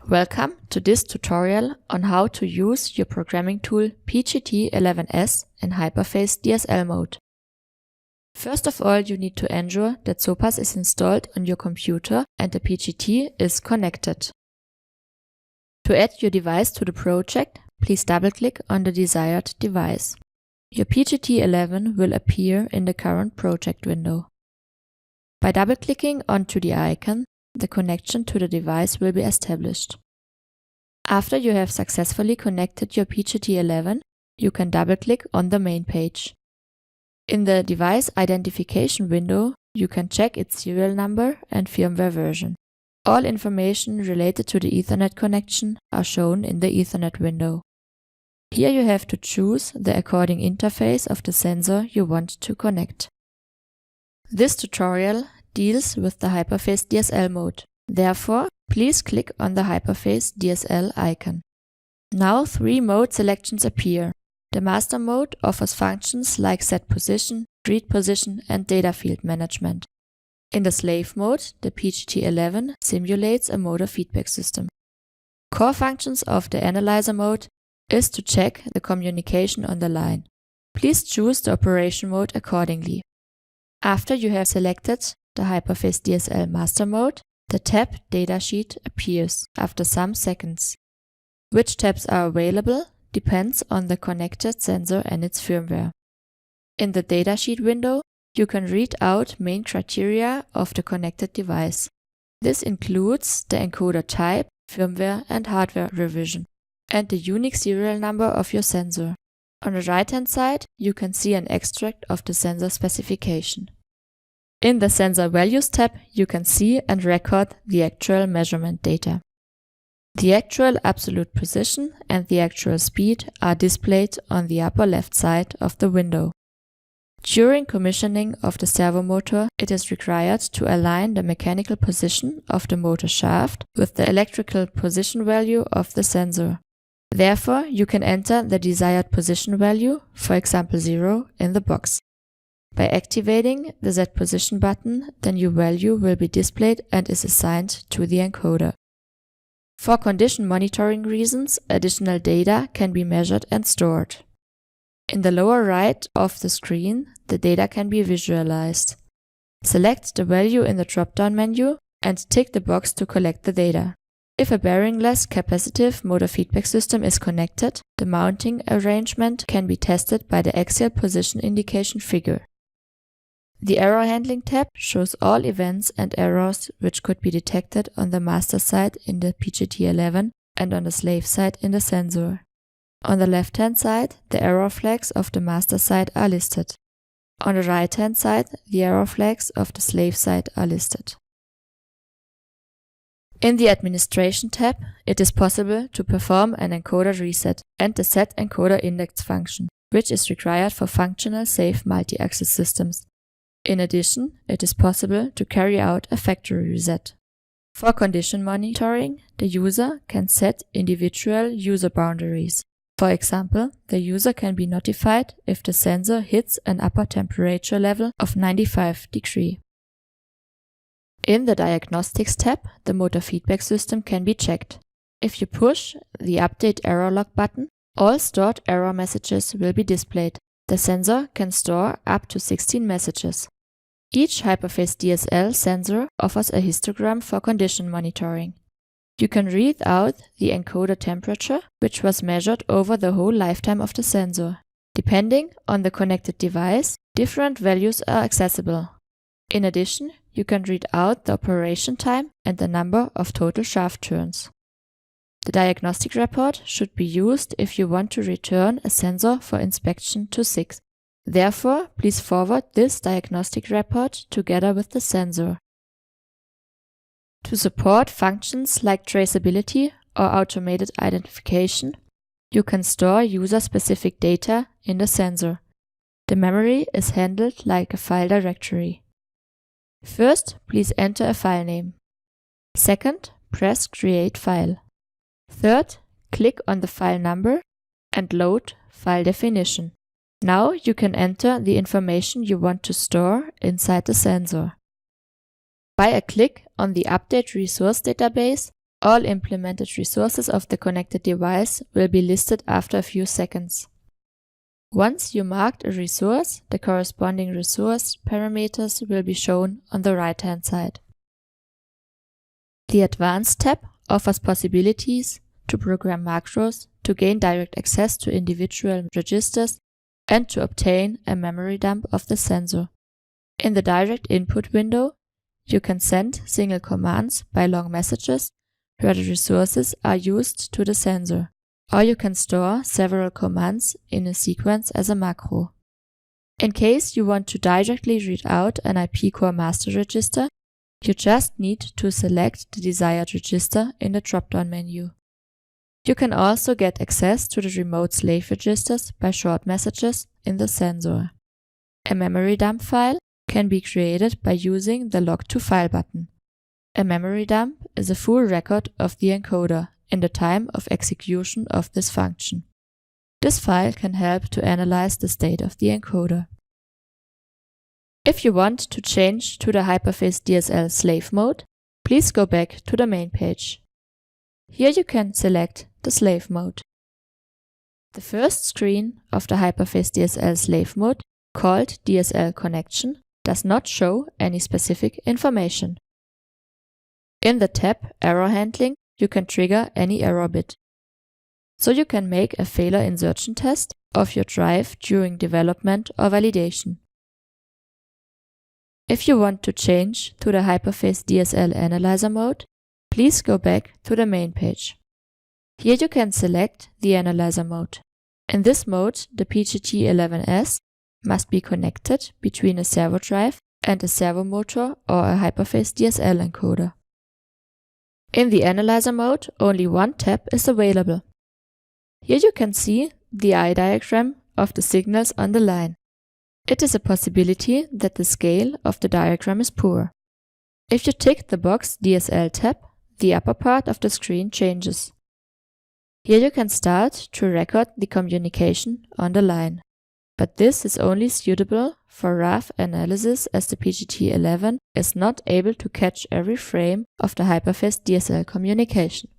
Welcome to this tutorial on how to use your programming tool PGT 11S in Hiperface DSL mode. First of all, you need to ensure that Topaz is installed on your computer and the PGT is connected. To add your device to the project, please double-click on the desired device. Your PGT 11 will appear in the current project window. By double-clicking onto the icon, the connection to the device will be established. After you have successfully connected your PGT 11, you can double-click on the main page. In the device identification window, you can check its serial number and firmware version. All information related to the Ethernet connection are shown in the Ethernet window. Here you have to choose the according interface of the sensor you want to connect. This tutorial deals with the Hiperface DSL mode. Therefore, please click on the Hiperface DSL icon. Now 3 mode selections appear. The master mode offers functions like set position, read position, and data field management. In the slave mode, the PGT 11 simulates a modo feedback system. Core functions of the analyzer mode is to check the communication on the line. Please choose the operation mode accordingly. After you have selected the Hiperface DSL master mode, the tab Datasheet appears after some seconds. Which tabs are available depends on the connected sensor and its firmware. In the Datasheet window, you can read out main criteria of the connected device. This includes the encoder type, firmware and hardware revision, and the unique serial number of your sensor. On the right-hand side, you can see an extract of the sensor specification. In the Sensor Values tab, you can see and record the actual measurement data. The actual absolute position and the actual speed are displayed on the upper left side of the window. During commissioning of the servo motor, it is required to align the mechanical position of the motor shaft with the electrical position value of the sensor. Therefore, you can enter the desired position value, for example 0, in the box. By activating the Set Position button, the new value will be displayed and is assigned to the encoder. For condition monitoring reasons, additional data can be measured and stored. In the lower right of the screen, the data can be visualized. Select the value in the drop-down menu and tick the box to collect the data. If a bearingless capacitive motor feedback system is connected, the mounting arrangement can be tested by the axial position indication figure. The Error Handling tab shows all events and errors which could be detected on the master side in the PGT 11 and on the slave side in the sensor. On the left-hand side, the error flags of the master side are listed. On the right-hand side, the error flags of the slave side are listed. In the Administration tab, it is possible to perform an encoder reset and the set encoder index function, which is required for functional safe multi-axis systems. In addition, it is possible to carry out a factory reset. For condition monitoring, the user can set individual user boundaries. For example, the user can be notified if the sensor hits an upper temperature level of 95 degrees. In the Diagnostics tab, the motor feedback system can be checked. If you push the Update Error Log button, all stored error messages will be displayed. The sensor can store up to 16 messages. Each Hiperface DSL sensor offers a histogram for condition monitoring. You can read out the encoder temperature, which was measured over the whole lifetime of the sensor. Depending on the connected device, different values are accessible. In addition, you can read out the operation time and the number of total shaft turns. The diagnostic report should be used if you want to return a sensor for inspection to SIG. Therefore, please forward this diagnostic report together with the sensor. To support functions like traceability or automated identification, you can store user-specific data in the sensor. The memory is handled like a file directory. First, please enter a file name. Second, press Create File. Third, click on the file number and load File Definition. Now you can enter the information you want to store inside the sensor. By a click on the Update Resource Database, All implemented resources of the connected device will be listed after a few seconds. Once you marked a resource, the corresponding resource parameters will be shown on the right-hand side. The Advanced tab offers possibilities to program macros to gain direct access to individual registers and to obtain a memory dump of the sensor. In the direct input window, you can send single commands by long messages where the resources are used to the sensor, or you can store several commands in a sequence as a macro. In case you want to directly read out an IP core master register, you just need to select the desired register in the drop-down menu. You can also get access to the remote slave registers by short messages in the sensor. A memory dump file can be created by using the Log to File button. A memory dump is a full record of the encoder in the time of execution of this function. This file can help to analyze the state of the encoder. If you want to change to the Hiperface DSL slave mode, please go back to the main page. Here you can select the slave mode. The first screen of the Hiperface DSL slave mode, called DSL connection, does not show any specific information. In the tab Error Handling, you can trigger any error bit. So you can make a failure insertion test of your drive during development or validation. If you want to change to the Hiperface DSL Analyzer mode, please go back to the main page. Here you can select the Analyzer mode. In this mode, the PGT11S must be connected between a servo drive and a servo motor or a Hiperface DSL encoder. In the Analyzer mode, only one tab is available. Here you can see the eye diagram of the signals on the line. It is a possibility that the scale of the diagram is poor. If you tick the box DSL tab, the upper part of the screen changes. Here you can start to record the communication on the line. But this is only suitable for rough analysis as the PGT11 is not able to catch every frame of the Hiperface DSL communication.